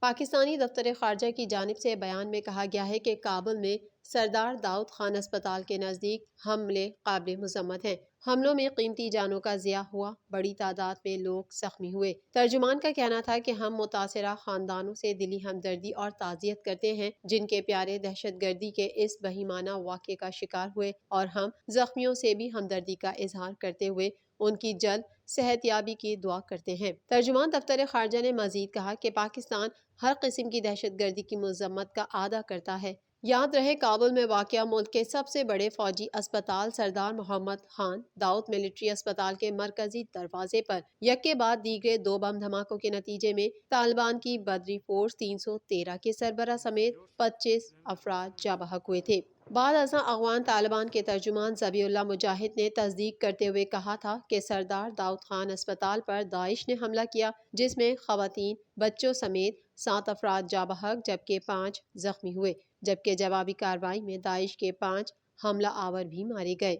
پاکستانی دفتر خارجہ کی جانب سے بیان میں کہا گیا ہے کہ کابل میں سردار داؤد خان اسپتال کے نزدیک حملے قابل مذمت ہیں۔ حملوں میں قیمتی جانوں کا ضیاع ہوا، بڑی تعداد میں لوگ زخمی ہوئے۔ ترجمان کا کہنا تھا کہ ہم متاثرہ خاندانوں سے دلی ہمدردی اور تعزیت کرتے ہیں جن کے پیارے دہشت گردی کے اس بہیمانہ واقعے کا شکار ہوئے، اور ہم زخمیوں سے بھی ہمدردی کا اظہار کرتے ہوئے ان کی جلد صحت یابی کی دعا کرتے ہیں۔ ترجمان دفتر خارجہ نے مزید کہا کہ پاکستان ہر قسم کی دہشت گردی کی مذمت کا اعادہ کرتا ہے۔ یاد رہے کابل میں واقع ملک کے سب سے بڑے فوجی اسپتال سردار محمد خان داؤد ملٹری اسپتال کے مرکزی دروازے پر یکے بعد دیگرے 2 بم دھماکوں کے نتیجے میں طالبان کی بدری فورس 313 کے سربراہ سمیت 25 افراد جاں بحق ہوئے تھے۔ بعد ازاں افغان طالبان کے ترجمان ذبیح اللہ مجاہد نے تصدیق کرتے ہوئے کہا تھا کہ سردار داؤد خان اسپتال پر داعش نے حملہ کیا، جس میں خواتین، بچوں سمیت 7 افراد جاں بحق جبکہ 5 زخمی ہوئے، جبکہ جوابی کارروائی میں داعش کے 5 حملہ آور بھی مارے گئے۔